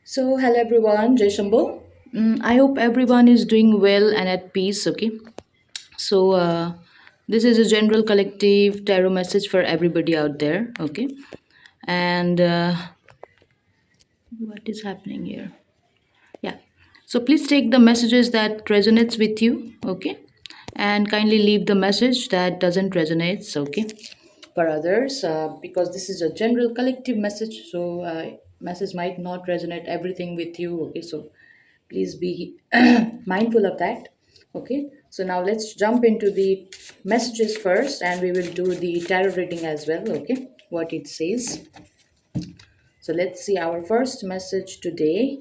Hello everyone, Jai Shambhu. I hope everyone is doing well and at peace. Okay, so this is a general collective tarot message for everybody out there. Okay, and what is happening here? Yeah, so please take the messages that resonates with you. Okay, and kindly leave the message that doesn't resonate. Okay, for others, because this is a general collective message, so message might not resonate everything with you. Okay, so please be mindful of that. Okay, so now let's jump into the messages first and we will do the tarot reading as well. Okay, what it says. So let's see our first message today.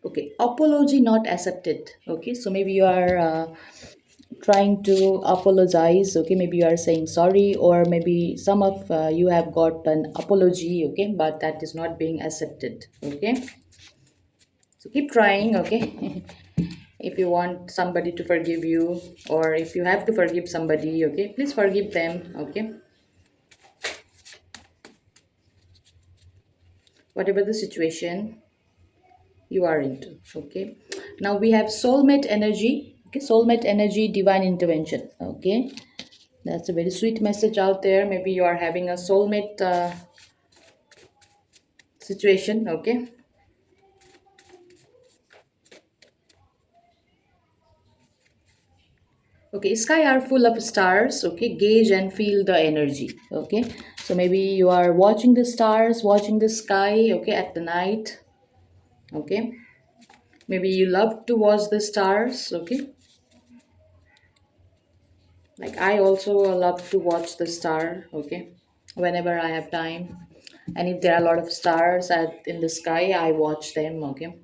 Okay, apology not accepted. Okay, so maybe you are trying to apologize. Okay, maybe you are saying sorry, or maybe some of you have got an apology. Okay, but that is not being accepted. Okay, so keep trying. Okay, if you want somebody to forgive you, or if you have to forgive somebody, okay, please forgive them. Okay, whatever the situation you are into. Okay, now we have soulmate energy. Okay, soulmate energy, divine intervention. Okay, that's a very sweet message out there. Maybe you are having a soulmate situation. Okay, okay, sky are full of stars. Okay, gauge and feel the energy. Okay, so maybe you are watching the stars, watching the sky. Okay, at the night. Okay, maybe you love to watch the stars. Okay, like I also love to watch the star. Okay, whenever I have time, and if there are a lot of stars in the sky, I watch them. Okay,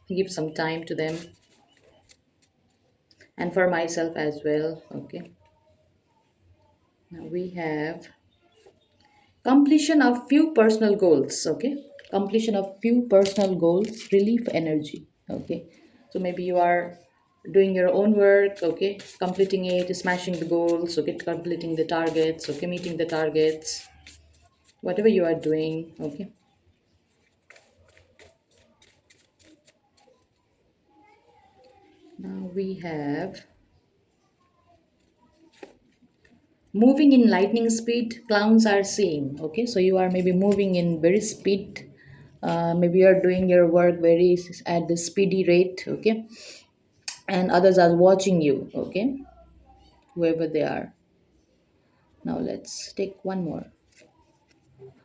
give some time to them and for myself as well. Okay, now we have completion of few personal goals. Okay, completion of few personal goals, relief energy. Okay, so maybe you are doing your own work. Okay, completing it, smashing the goals. Okay, completing the targets. Okay, meeting the targets, whatever you are doing. Okay, now we have moving in lightning speed, clowns are seeing. Okay, so you are maybe moving in very speed. Maybe you are doing your work very at the speedy rate. Okay, and others are watching you. Okay, whoever they are. Now let's take one more.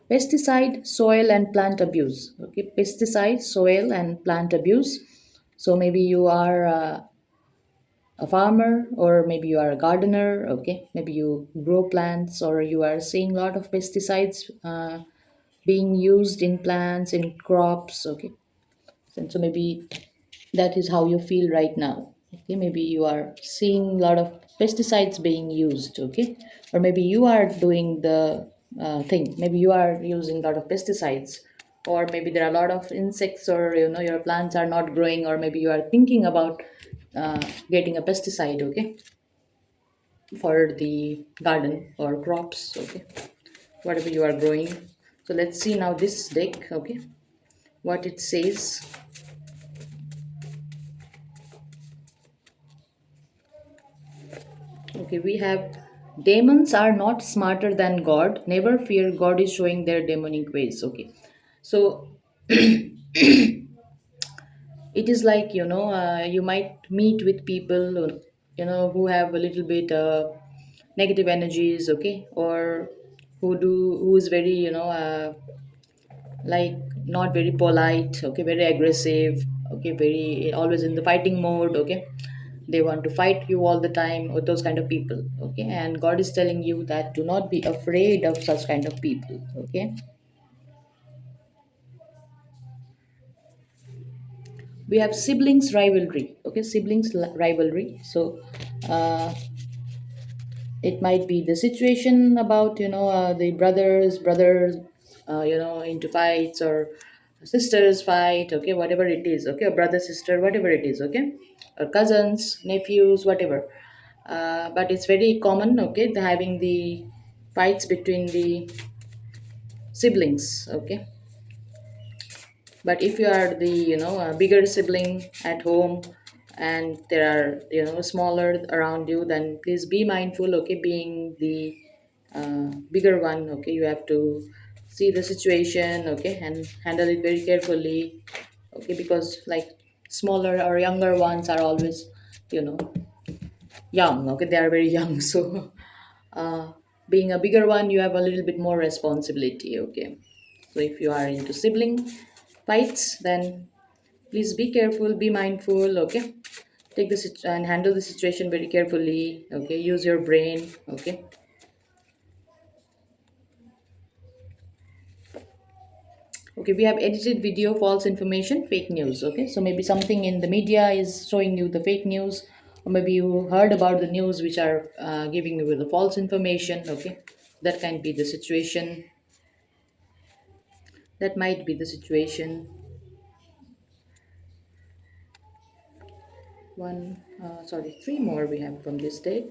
Pesticide, soil and plant abuse. Okay, pesticide, soil and plant abuse. So maybe you are a farmer, or maybe you are a gardener. Okay, maybe you grow plants, or you are seeing a lot of pesticides being used in plants, in crops. Okay, and so maybe that is how you feel right now. Okay, maybe you are seeing a lot of pesticides being used. Okay, or maybe you are doing the thing, maybe you are using a lot of pesticides, or maybe there are a lot of insects, or your plants are not growing, or maybe you are thinking about getting a pesticide. Okay, for the garden or crops. Okay, whatever you are growing. So let's see now this deck. Okay, what it says. Okay, we have demons are not smarter than God. Never fear, God is showing their demonic ways. Okay, so it is like you might meet with people who have a little bit negative energies. Okay, or who is very like not very polite. Okay, very aggressive. Okay, very always in the fighting mode. Okay, they want to fight you all the time, or those kind of people. Okay, and God is telling you that do not be afraid of such kind of people. Okay, we have siblings rivalry. Okay, rivalry. So uh, it might be the situation about the brothers into fights, or sisters fight. Okay, whatever it is. Okay, or brother sister, whatever it is. Okay, or cousins, nephews, whatever. But it's very common. Okay, the having the fights between the siblings. Okay, But if you are the bigger sibling at home, and there are smaller around you, then please be mindful, okay, being the bigger one, okay, you have to see the situation, okay, and handle it very carefully, okay, because like smaller or younger ones are always you know young, okay, they are very young. So uh, being a bigger one, you have a little bit more responsibility, okay. So if you are into sibling fights, then please be careful, be mindful, okay. Take this and handle the situation very carefully, okay. Use your brain, okay. Okay, we have edited video, false information, fake news, okay. So maybe something in the media is showing you the fake news, or maybe you heard about the news which are giving you the false information, okay. That can be the situation. That might be the situation. Sorry, three more we have from this deck.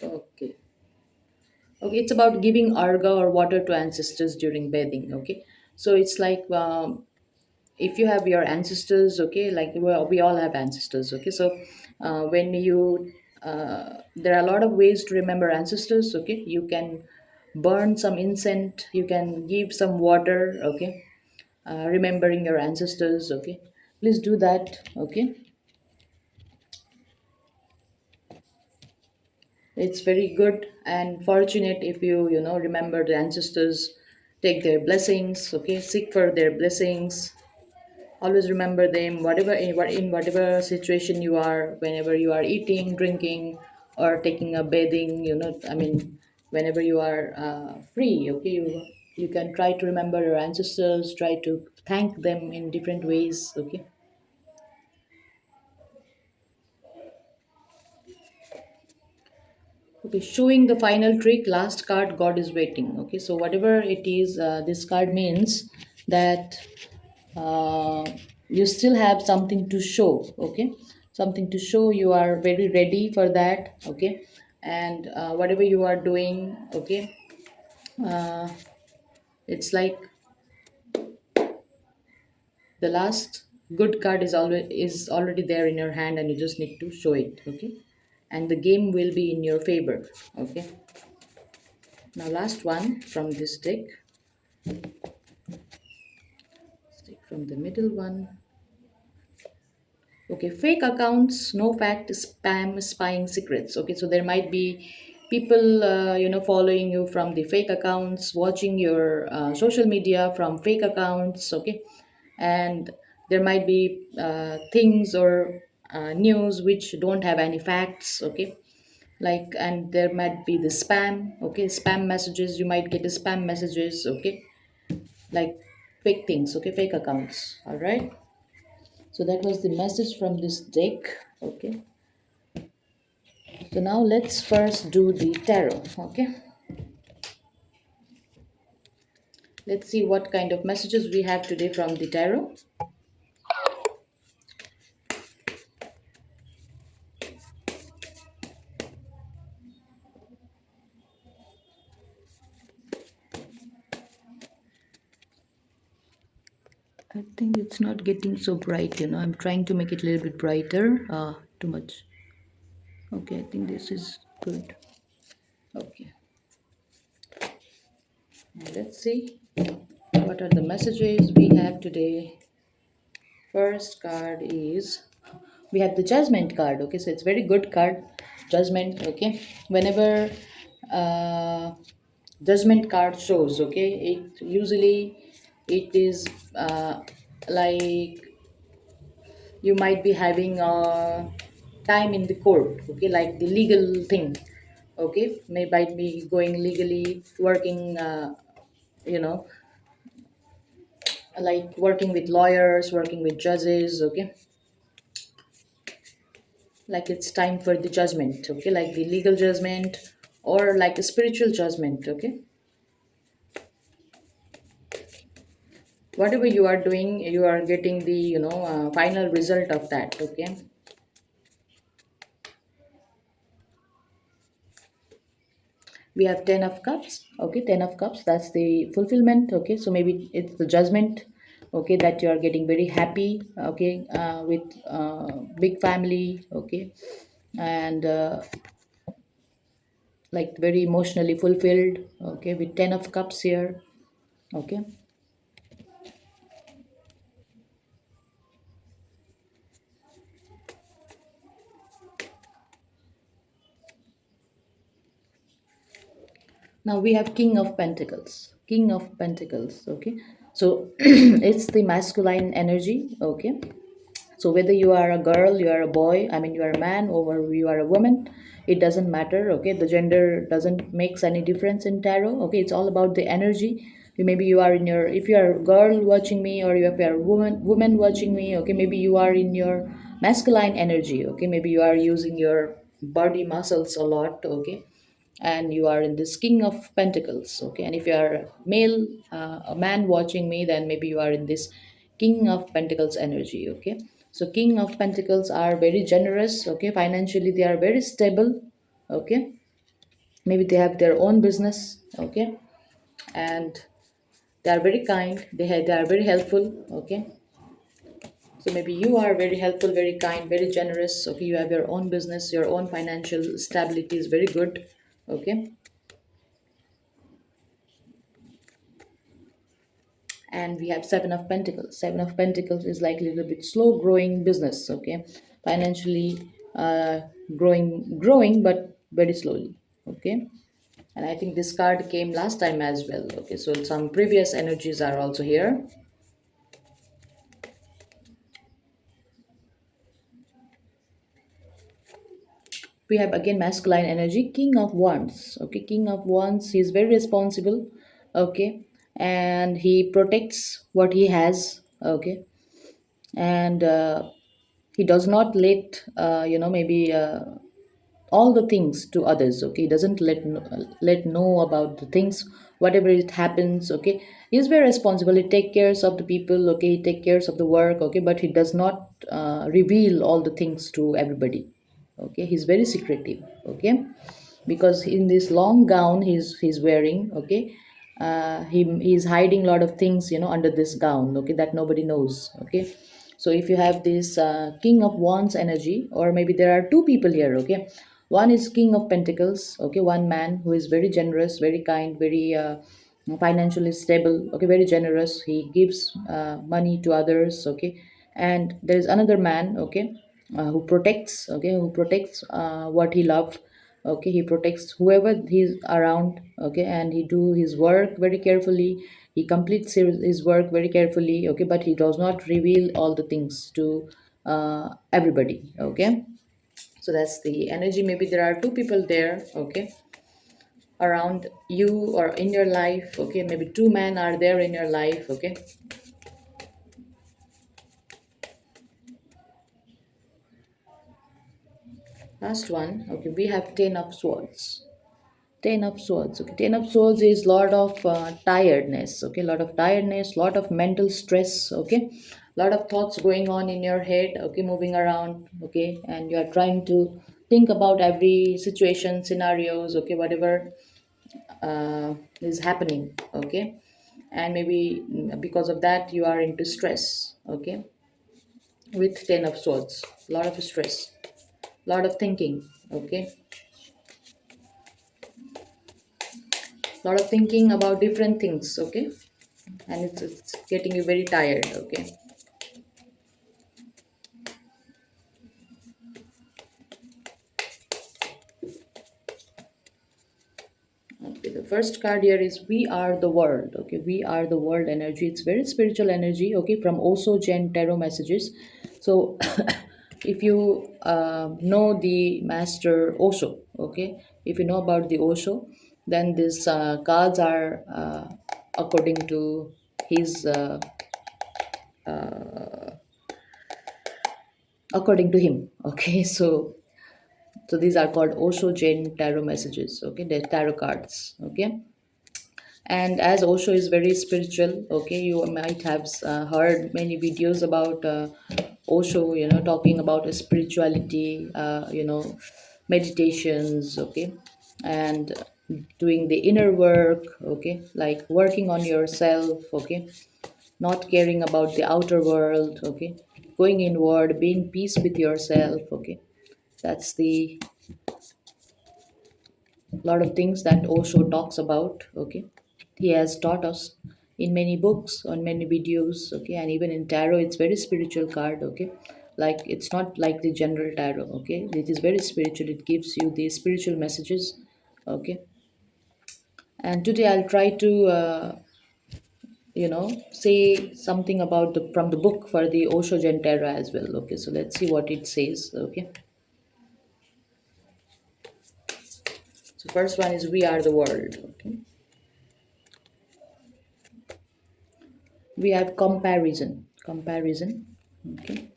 Okay. Okay, it's about giving arga or water to ancestors during bathing, okay. So it's like if you have your ancestors, okay, like we all have ancestors, okay. So when you there are a lot of ways to remember ancestors, okay. You can burn some incense, you can give some water, okay, remembering your ancestors, okay. Please do that, okay. It's very good and fortunate if you remember the ancestors, take their blessings, okay, seek for their blessings. Always remember them, whatever in whatever situation you are, whenever you are eating, drinking, or taking a bathing. I mean, whenever you are free, okay, you can try to remember your ancestors, try to thank them in different ways, okay. Okay, showing the final trick, last card, God is waiting. Okay, so whatever it is, this card means that uh, you still have something to show. Okay, something to show. You are very ready for that. Okay, and whatever you are doing, okay, uh, it's like the last good card is already there in your hand, and you just need to show it. Okay, and the game will be in your favor. Okay. Now, last one from this deck. Take from the middle one. Okay, fake accounts, no fact, spam, spying secrets. Okay, so there might be people, following you from the fake accounts, watching your social media from fake accounts. Okay, and there might be things or news which don't have any facts. Okay, like, and there might be the spam. Okay, spam messages. You might get the spam messages. Okay, like fake things. Okay, fake accounts. All right. So that was the message from this deck. Okay. So now let's first do the tarot. Okay. Let's see what kind of messages we have today from the tarot. I think it's not getting so bright. I'm trying to make it a little bit brighter. Too much. Okay, I think this is good. Okay. Now let's see what are the messages we have today. First card is, we have the judgment card. Okay, so it's very good card, judgment. Okay, whenever uh, judgment card shows, okay, it usually it is like you might be having a time in the court, okay, like the legal thing, okay, may might be going legally, working you know like working with lawyers, working with judges, okay, like it's time for the judgment, okay, like the legal judgment or like a spiritual judgment, okay. Whatever you are doing, you are getting the final result of that, okay. We have 10 of cups. Okay, 10 of cups, that's the fulfillment. Okay, so maybe it's the judgment. Okay, that you are getting very happy. Okay, with big family. Okay, and like very emotionally fulfilled. Okay, with 10 of cups here. Okay, now we have king of pentacles. King of pentacles. Okay, so it's the masculine energy. Okay, so whether you are a girl, you are a boy, I mean you are a man, or you are a woman, it doesn't matter. Okay, the gender doesn't makes any difference in tarot. Okay, it's all about the energy. Maybe you are in your, if you are a girl watching me, or if you are a woman watching me, okay, maybe you are in your masculine energy. Okay, maybe you are using your body muscles a lot. Okay, and you are in this king of pentacles. Okay, and if you are a male, a man watching me, then maybe you are in this king of pentacles energy. Okay, so king of pentacles are very generous. Okay, financially they are very stable. Okay, maybe they have their own business. Okay, and they are very kind, they are very helpful. Okay, so maybe you are very helpful, very kind, very generous. Okay, you have your own business, your own financial stability is very good. Okay, and we have seven of pentacles. Seven of pentacles is like a little bit slow growing business. Okay, financially growing but very slowly. Okay, and I think this card came last time as well. Okay, so some previous energies are also here. We have again masculine energy, king of wands. Okay, king of wands, he's very responsible. Okay, and he protects what he has. Okay, and he does not let maybe all the things to others. Okay, he doesn't let know about the things, whatever it happens. Okay, he's very responsible, he take cares of the people. Okay, he take cares of the work. Okay, but he does not reveal all the things to everybody. Okay, he's very secretive. Okay, because in this long gown he's wearing. Okay, he's hiding a lot of things, under this gown. Okay, that nobody knows. Okay, so if you have this king of wands energy, or maybe there are two people here. Okay, one is king of pentacles. Okay, one man who is very generous, very kind, very financially stable. Okay, very generous, he gives money to others. Okay, and there is another man. Okay, who protects. Okay, who protects what he loved. Okay, he protects whoever he's around. Okay, and he do his work very carefully, he completes his work very carefully. Okay, but he does not reveal all the things to everybody. Okay, so that's the energy. Maybe there are two people there. Okay, around you or in your life. Okay, maybe two men are there in your life. Okay, last one. Okay, we have 10 of swords. 10 of swords. Okay, 10 of swords is lot of tiredness. Okay, lot of tiredness, lot of mental stress. Okay, lot of thoughts going on in your head. Okay, moving around. Okay, and you are trying to think about every situation, scenarios. Okay, whatever is happening. Okay, and maybe because of that you are into stress. Okay, with 10 of swords, lot of stress, lot of thinking. Okay, lot of thinking about different things. Okay, and it's getting you very tired. Okay, okay, the first card here is we are the world. Okay, we are the world energy, it's very spiritual energy. Okay, from Osho Jen tarot messages. So if you know the master Osho. Okay, if you know about the Osho, then these cards are according to his according to him. Okay, so these are called Osho Jain tarot messages. Okay, they're tarot cards. Okay, and as Osho is very spiritual. Okay, you might have heard many videos about Osho. Talking about spirituality. Meditations. Okay, and doing the inner work, okay, like working on yourself, okay, not caring about the outer world, okay, going inward, being peace with yourself, okay. That's the lot of things that Osho talks about, okay. He has taught us in many books, on many videos, okay, and even in tarot it's very spiritual card, okay. Like it's not like the general tarot, okay, it is very spiritual, it gives you the spiritual messages, okay. And today I'll try to say something about the from the book for the Osho Gentera as well, okay. So let's see what it says, okay. So first one is we are the world, okay. We have comparison, okay.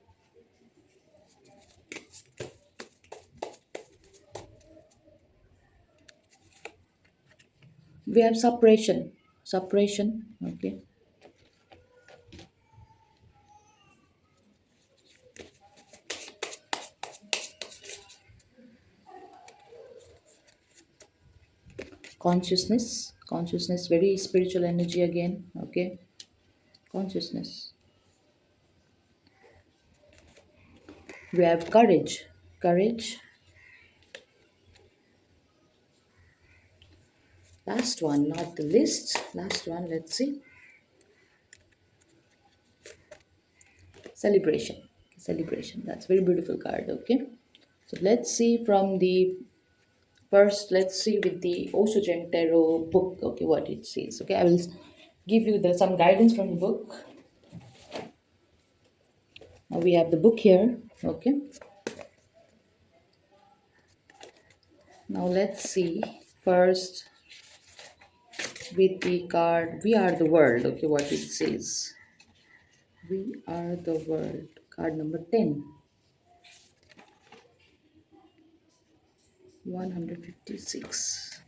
We have suppression, okay. Consciousness, very spiritual energy again, okay. Consciousness. We have courage. Last one, not the least, last one, let's see. Celebration, that's very beautiful card, okay. So let's see from the first, let's see with the Osho Tarot book, okay, what it says, okay. I will give you some guidance from the book. Now we have the book here, okay. Now let's see first with the card we are the world, okay, what it says. We are the world, card number 10, 156.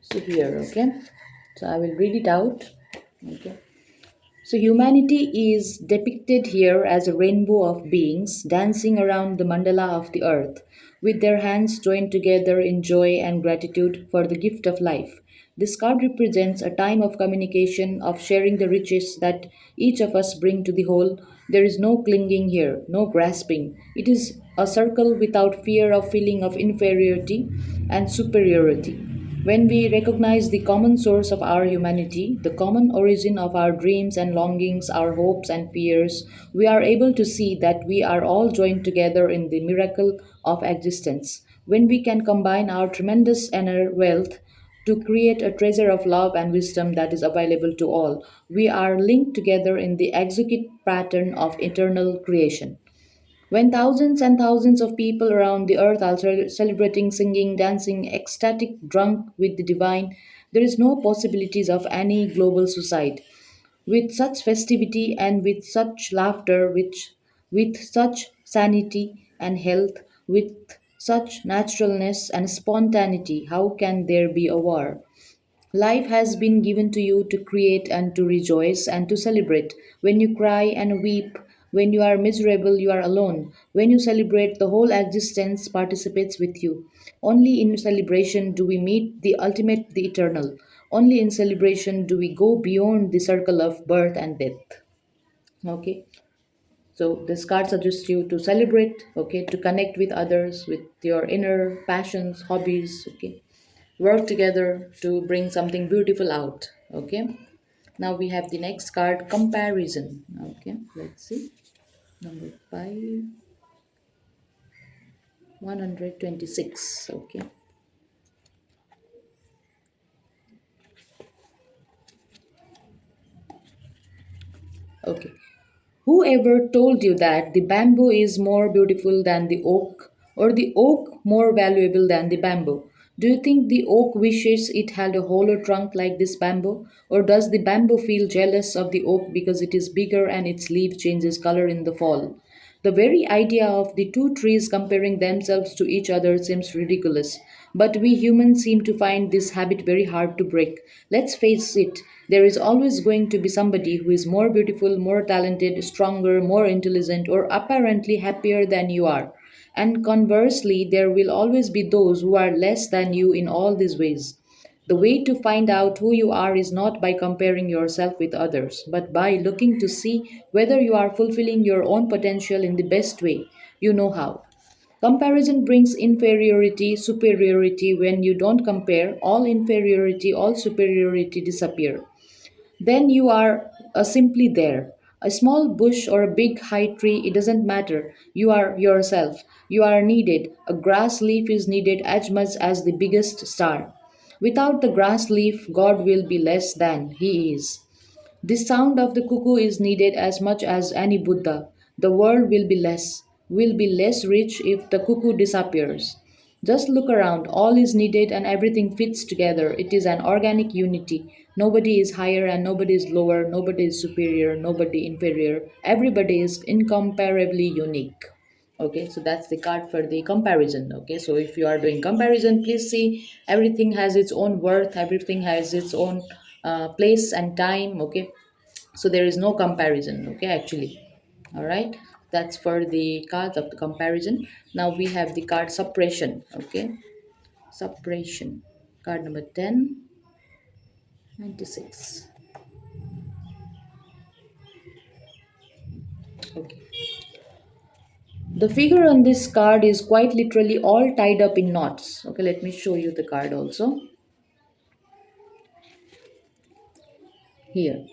So here, okay, so I will read it out, okay. So humanity is depicted here as a rainbow of beings dancing around the mandala of the earth, with their hands joined together in joy and gratitude for the gift of life. This card represents a time of communication, of sharing the riches that each of us bring to the whole. There is no clinging here, no grasping. It is a circle without fear of feeling of inferiority and superiority. When we recognize the common source of our humanity, the common origin of our dreams and longings, our hopes and fears, we are able to see that we are all joined together in the miracle of existence. When we can combine our tremendous inner wealth to create a treasure of love and wisdom that is available to all, we are linked together in the exquisite pattern of eternal creation. When thousands and thousands of people around the earth are celebrating, singing, dancing, ecstatic, drunk with the divine, there is no possibilities of any global suicide. With such festivity and with such laughter, with such sanity and health, with such naturalness and spontaneity, how can there be a war? Life has been given to you to create and to rejoice and to celebrate. When you cry and weep, when you are miserable, you are alone. When you celebrate, the whole existence participates with you. Only in celebration do we meet the ultimate, the eternal. Only in celebration do we go beyond the circle of birth and death. Okay. So this card suggests you to celebrate, okay, to connect with others, with your inner passions, hobbies, okay, work together to bring something beautiful out, okay. Now we have the next card, comparison, okay. Let's see, number 5, 126, okay. Okay. Whoever told you that the bamboo is more beautiful than the oak, or the oak more valuable than the bamboo? Do you think the oak wishes it had a hollow trunk like this bamboo? Or does the bamboo feel jealous of the oak because it is bigger and its leaf changes color in the fall? The very idea of the two trees comparing themselves to each other seems ridiculous, but we humans seem to find this habit very hard to break. Let's face it, there is always going to be somebody who is more beautiful, more talented, stronger, more intelligent, or apparently happier than you are. And conversely, there will always be those who are less than you in all these ways. The way to find out who you are is not by comparing yourself with others, but by looking to see whether you are fulfilling your own potential in the best way you know how. Comparison brings inferiority, superiority. When you don't compare, all inferiority, all superiority disappear. Then you are simply there. A small bush or a big high tree, it doesn't matter. You are yourself. You are needed. A grass leaf is needed as much as the biggest star. Without the grass leaf, God will be less than He is. The sound of the cuckoo is needed as much as any Buddha. The world will be less rich if the cuckoo disappears. Just look around, all is needed and everything fits together. It is an organic unity. Nobody is higher and nobody is lower, nobody is superior, nobody inferior. Everybody is incomparably unique. Okay, so that's the card for the comparison. Okay, so if you are doing comparison, please see everything has its own worth, everything has its own place and time. Okay, so there is no comparison. Okay, actually, all right, that's for the cards of the comparison. Now we have the card suppression. Okay, suppression, card number 10, 96. Okay, the figure on this card is quite literally all tied up in knots. Okay, let me show you the card also here.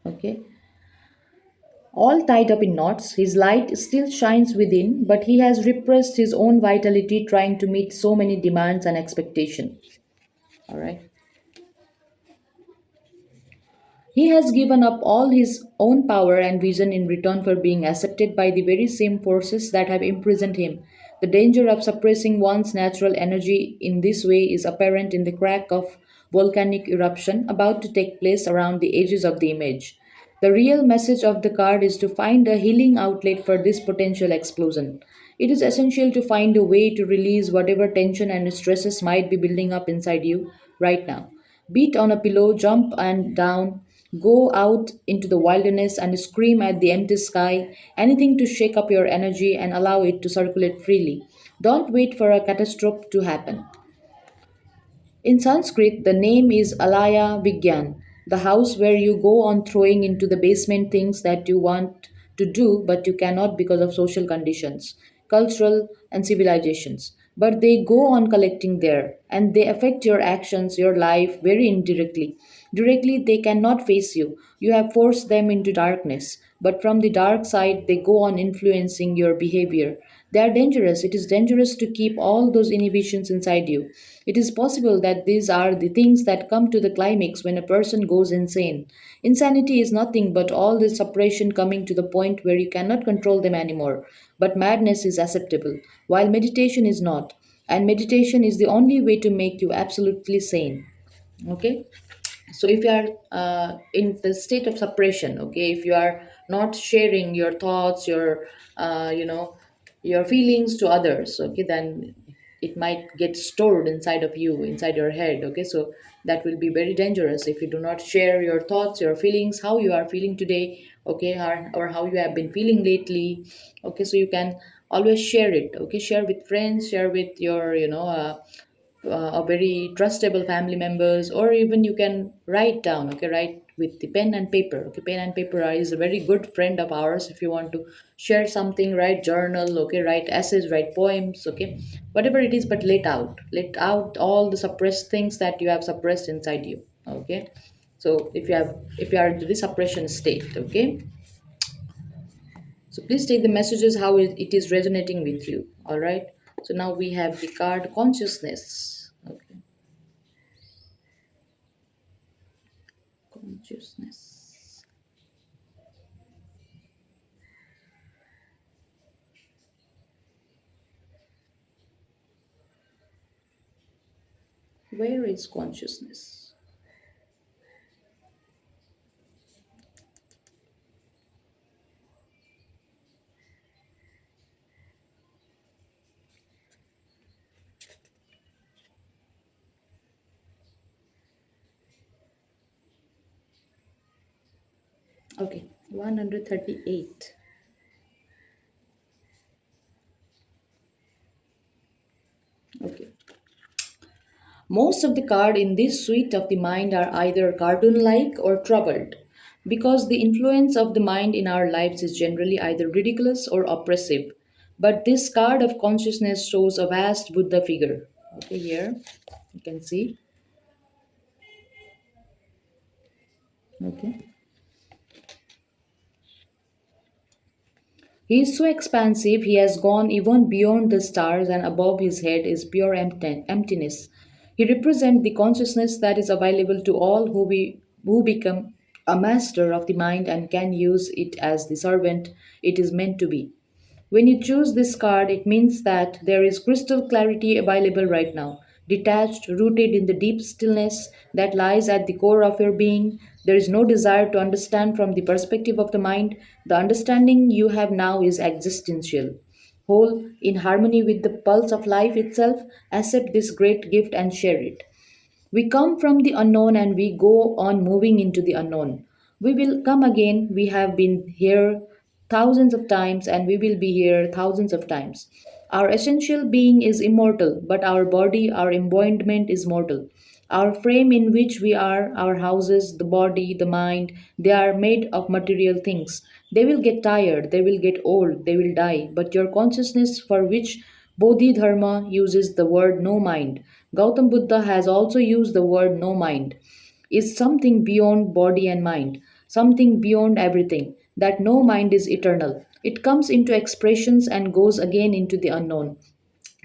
Okay, all tied up in knots, his light still shines within, but he has repressed his own vitality trying to meet so many demands and expectations. All right. He has given up all his own power and vision in return for being accepted by the very same forces that have imprisoned him. The danger of suppressing one's natural energy in this way is apparent in the crack of volcanic eruption about to take place around the edges of the image. The real message of the card is to find a healing outlet for this potential explosion. It is essential to find a way to release whatever tension and stresses might be building up inside you right now. Beat on a pillow, jump and down, go out into the wilderness and scream at the empty sky, anything to shake up your energy and allow it to circulate freely. Don't wait for a catastrophe to happen. In Sanskrit, the name is Alaya Vigyan, the house where you go on throwing into the basement things that you want to do but you cannot because of social conditions, cultural, and civilizations. But they go on collecting there, and they affect your actions, your life very indirectly. Directly, they cannot face you. You have forced them into darkness. But from the dark side, they go on influencing your behavior. They are dangerous. It is dangerous to keep all those inhibitions inside you. It is possible that these are the things that come to the climax when a person goes insane. Insanity is nothing but all this suppression coming to the point where you cannot control them anymore. But madness is acceptable, while meditation is not. And meditation is the only way to make you absolutely sane. Okay, so if you are in the state of suppression, okay, if you are not sharing your thoughts, your your feelings to others, okay, then it might get stored inside of you, inside your head. Okay, so that will be very dangerous if you do not share your thoughts, your feelings, how you are feeling today, okay, or how you have been feeling lately. Okay, so you can always share it. Okay, share with friends, share with your a very trustable family members, or even you can write down. Okay, write with the pen and paper. Okay, pen and paper is a very good friend of ours. If you want to share something, write journal. Okay, write essays, write poems. Okay, whatever it is, but let out all the suppressed things that you have suppressed inside you. Okay, so if you are in the suppression state. Okay, so please take the messages how it is resonating with you. All right, so now we have the card consciousness. Okay, consciousness. Where is consciousness? Okay, 138. Okay. Most of the cards in this suite of the mind are either cartoon like or troubled, because the influence of the mind in our lives is generally either ridiculous or oppressive. But this card of consciousness shows a vast Buddha figure. Okay, here you can see. Okay. He is so expansive, he has gone even beyond the stars, and above his head is pure emptiness. He represents the consciousness that is available to all who become a master of the mind and can use it as the servant it is meant to be. When you choose this card, it means that there is crystal clarity available right now, detached, rooted in the deep stillness that lies at the core of your being. There is no desire to understand from the perspective of the mind. The understanding you have now is existential. Whole, in harmony with the pulse of life itself, accept this great gift and share it. We come from the unknown and we go on moving into the unknown. We will come again. We have been here thousands of times and we will be here thousands of times. Our essential being is immortal, but our body, our embodiment is mortal. Our frame in which we are, our houses, the body, the mind, they are made of material things. They will get tired, they will get old, they will die, but your consciousness, for which Bodhidharma uses the word no mind, Gautam Buddha has also used the word no mind, is something beyond body and mind, something beyond everything, that no mind is eternal. It comes into expressions and goes again into the unknown.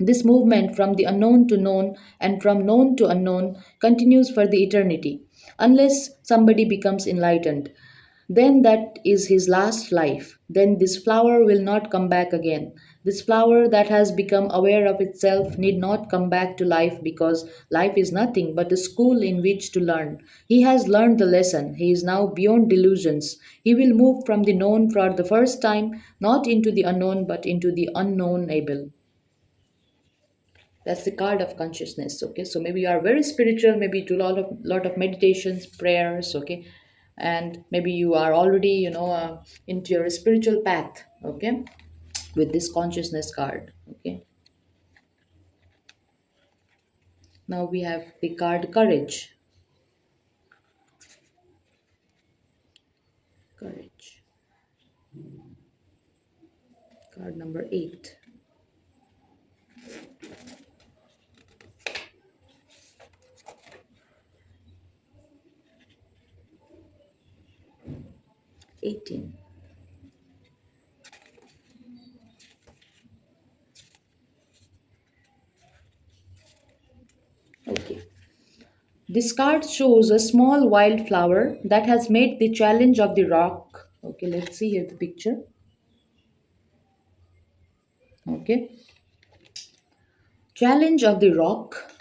This movement from the unknown to known and from known to unknown continues for the eternity, unless somebody becomes enlightened. Then that is his last life. Then this flower will not come back again. This flower that has become aware of itself need not come back to life, because life is nothing but a school in which to learn. He has learned the lesson. He is now beyond delusions. He will move from the known for the first time, not into the unknown but into the unknownable. That's the card of consciousness. Okay, so maybe you are very spiritual, maybe do a lot of meditations, prayers. Okay, and maybe you are already into your spiritual path. Okay, with this consciousness card. Okay, now we have the card courage. Courage, card number 8. 18. Okay, this card shows a small wildflower that has made the challenge of the rock. Okay, let's see here the picture. Okay, challenge of the rock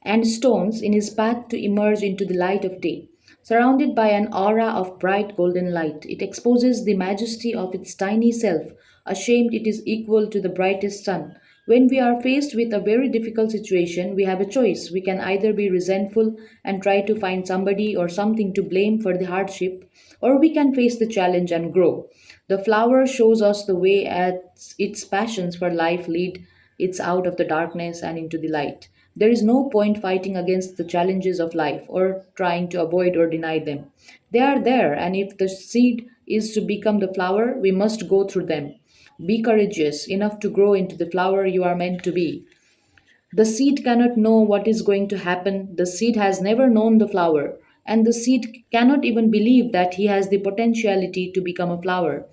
and stones in his path to emerge into the light of day. Surrounded by an aura of bright golden light, it exposes the majesty of its tiny self, ashamed it is equal to the brightest sun. When we are faced with a very difficult situation, we have a choice. We can either be resentful and try to find somebody or something to blame for the hardship, or we can face the challenge and grow. The flower shows us the way as its passions for life lead it out of the darkness and into the light. There is no point fighting against the challenges of life or trying to avoid or deny them. They are there, and if the seed is to become the flower, we must go through them. Be courageous enough to grow into the flower you are meant to be. The seed cannot know what is going to happen. The seed has never known the flower, and the seed cannot even believe that he has the potentiality to become a flower.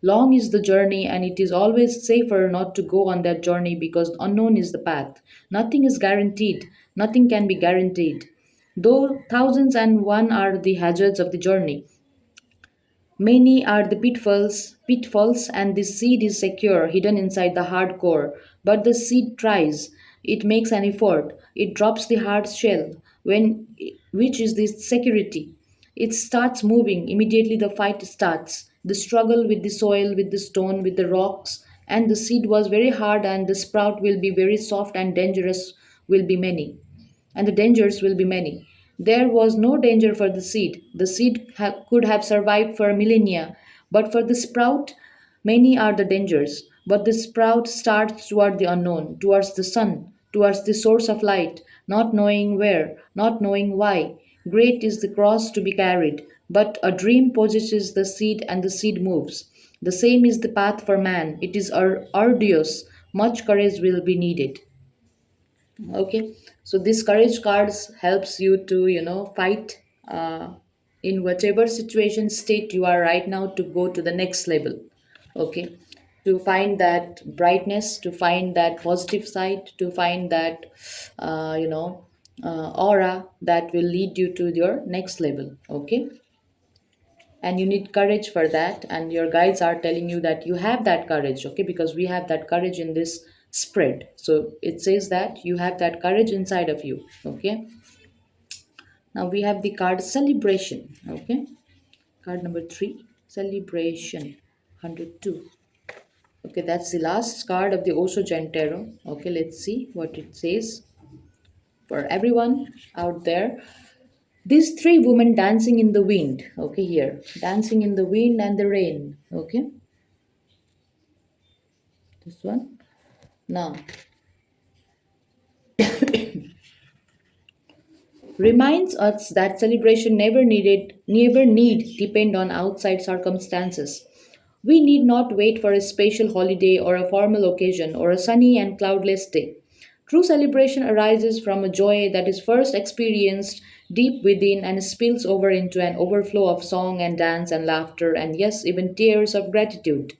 Long is the journey, and it is always safer not to go on that journey, because unknown is the path. Nothing is guaranteed, nothing can be guaranteed. Though thousands and one are the hazards of the journey, many are the pitfalls, and the seed is secure, hidden inside the hard core. But the seed tries, it makes an effort, it drops the hard shell, which is the security. It starts moving, immediately the fight starts. The struggle with the soil, with the stone, with the rocks, and the seed was very hard, and the sprout will be very soft, and dangerous will be many and the dangers will be many. There was no danger for the seed. The seed could have survived for millennia, but for the sprout, many are the dangers. But the sprout starts toward the unknown, towards the sun, towards the source of light, not knowing where, not knowing why. Great is the cross to be carried, but a dream possesses the seed and the seed moves. The same is the path for man. It is arduous. Much courage will be needed. Okay, so this courage cards helps you to fight in whatever situation state you are right now to go to the next level. Okay, to find that brightness, to find that positive side, to find that aura that will lead you to your next level. Okay, and you need courage for that, and your guides are telling you that you have that courage. Okay, because we have that courage in this spread, so it says that you have that courage inside of you. Okay, now we have the card celebration. Okay, card number 3, celebration, 102. Okay, that's the last card of the Osho Gen Tarot. Okay, let's see what it says for everyone out there. These three women dancing in the wind. Okay, here, dancing in the wind and the rain. Okay, this one. Now, reminds us that celebration never need depend on outside circumstances. We need not wait for a special holiday or a formal occasion or a sunny and cloudless day. True celebration arises from a joy that is first experienced deep within and spills over into an overflow of song and dance and laughter and, yes, even tears of gratitude.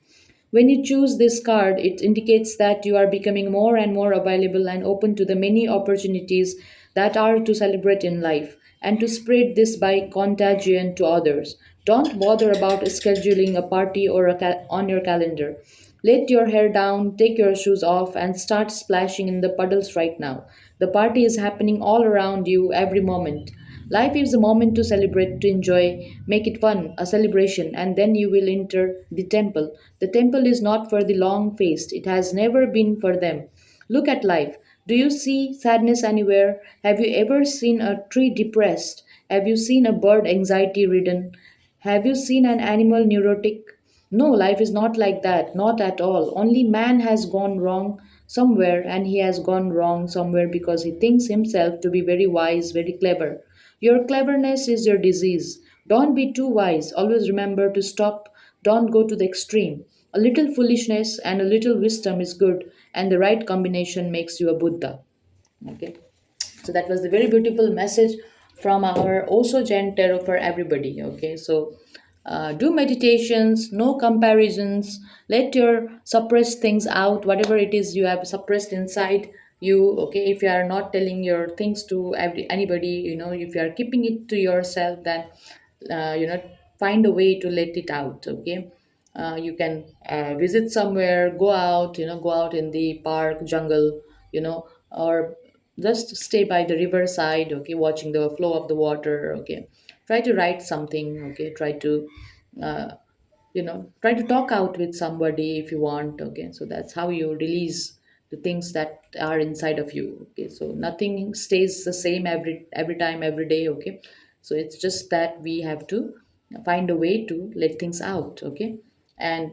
When you choose this card, it indicates that you are becoming more and more available and open to the many opportunities that are to celebrate in life and to spread this by contagion to others. Don't bother about scheduling a party or on your calendar. Let your hair down, take your shoes off, and start splashing in the puddles right now. The party is happening all around you every moment. Life is a moment to celebrate, to enjoy, make it fun, a celebration, and then you will enter the temple. The temple is not for the long faced, it has never been for them. Look at life. Do you see sadness anywhere? Have you ever seen a tree depressed? Have you seen a bird anxiety ridden? Have you seen an animal neurotic? No, life is not like that, not at all. Only man has gone wrong somewhere, and he has gone wrong somewhere because he thinks himself to be very wise, very clever. Your cleverness is your disease. Don't be too wise. Always remember to stop. Don't go to the extreme. A little foolishness and a little wisdom is good, and the right combination makes you a Buddha. Okay, so that was the very beautiful message from our also Gen Tarot for everybody. Okay, so do meditations, no comparisons, let your suppressed things out, whatever it is you have suppressed inside you. Okay, if you are not telling your things to anybody, if you are keeping it to yourself, then find a way to let it out. Okay, you can visit somewhere, go out in the park, jungle, or just stay by the riverside. Okay, watching the flow of the water. Okay, try to write something. Okay, uh, try to talk out with somebody if you want. Okay, so that's how you release the things that are inside of you. Okay, so nothing stays the same every time, every day. Okay, so it's just that we have to find a way to let things out. Okay, and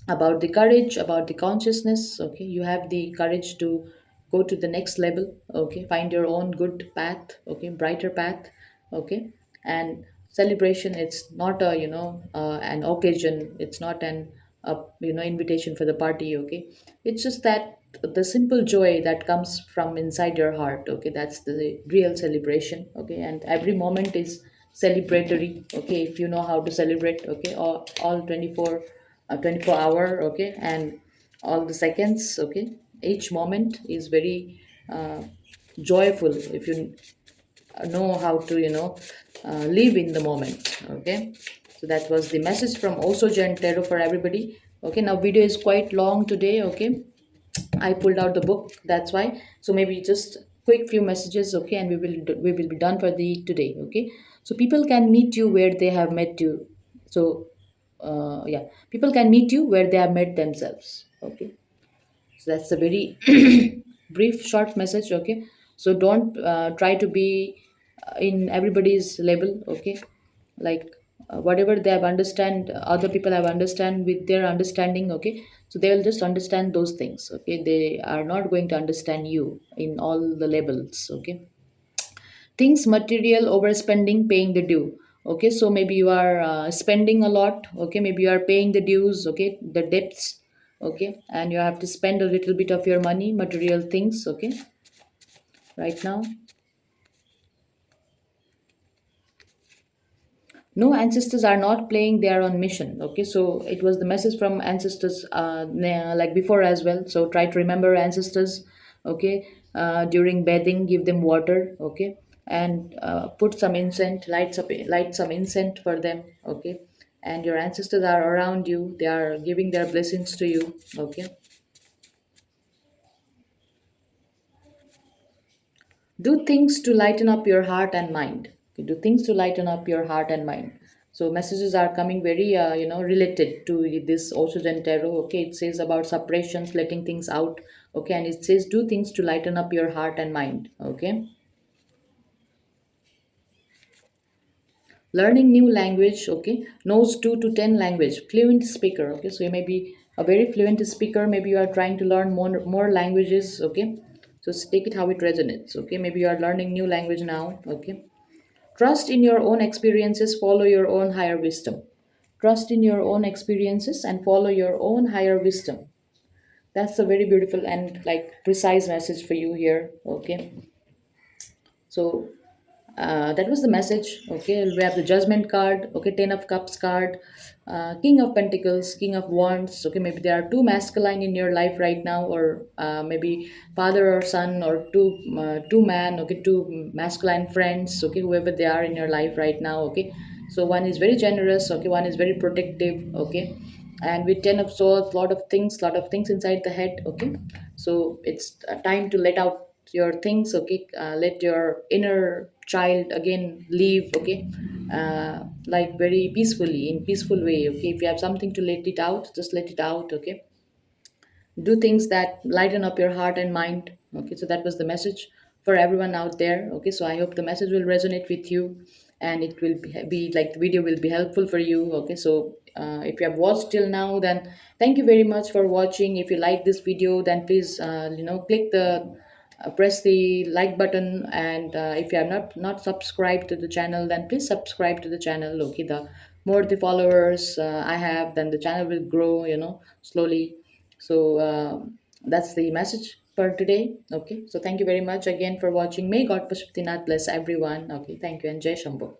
about the courage, about the consciousness. Okay, you have the courage to go to the next level. Okay, find your own good path. Okay, brighter path. Okay, and celebration, it's not a an occasion, it's not an invitation for the party. Okay, it's just that the simple joy that comes from inside your heart. Okay, that's the real celebration. Okay, and every moment is celebratory. Okay, if you know how to celebrate. Okay, all 24 hour. Okay, and all the seconds. Okay, each moment is very joyful if you know how to live in the moment. Okay, so that was the message from also Jen Tarot for everybody. Okay, now video is quite long today. Okay, I pulled out the book, that's why. So maybe just quick few messages. Okay, and we will be done for the today. Okay, so people can meet you where they have met you. So yeah, people can meet you where they have met themselves. Okay, so that's a very brief short message. Okay, so don't try to be in everybody's level, okay? Like whatever they have understand, other people have understand with their understanding, okay? So they will just understand those things, okay? They are not going to understand you in all the levels, okay? Things material overspending, paying the due, okay? So maybe you are spending a lot, okay? Maybe you are paying the dues, okay, the debts, okay? And you have to spend a little bit of your money, material things, okay, right now. No, ancestors are not playing, they are on mission, okay? So it was the message from ancestors, like before as well. So try to remember ancestors, okay? During bathing, give them water, okay? And put some incense, light some incense for them, okay? And your ancestors are around you, they are giving their blessings to you, okay? Do things to lighten up your heart and mind. Okay, do things to lighten up your heart and mind. So messages are coming very related to this oxygen tarot, okay? It says about separations, letting things out, okay? And it says do things to lighten up your heart and mind, okay? Learning new language, okay? Knows 2 to 10 language, fluent speaker, okay? So you may be a very fluent speaker, maybe you are trying to learn more languages, okay? So take it how it resonates, okay? Maybe you are learning new language now, okay? Trust in your own experiences, follow your own higher wisdom. Trust in your own experiences and follow your own higher wisdom. That's a very beautiful and like precise message for you here. Okay. So that was the message. Okay, we have the Judgment card. Okay, Ten of Cups card, King of Pentacles, King of Wands. Okay, maybe there are two masculine in your life right now, or maybe father or son, or two man. Okay, two masculine friends. Okay, whoever they are in your life right now. Okay, so one is very generous. Okay, one is very protective. Okay, and with Ten of Swords, lot of things inside the head. Okay, so it's time to let out your things, okay? Let your inner child again leave, okay? Like very peacefully, in peaceful way, okay? If you have something to let it out, just let it out, okay? Do things that lighten up your heart and mind, okay? So that was the message for everyone out there, okay? So I hope the message will resonate with you, and it will be like the video will be helpful for you, okay? So if you have watched till now, then thank you very much for watching. If you like this video, then please click the press the like button, and if you have not subscribed to the channel, then please subscribe to the channel, okay? The more the followers I have, then the channel will grow, slowly. So that's the message for today, okay? So thank you very much again for watching. May God Pashuptinath bless everyone, okay? Thank you, and Jai Shambhu.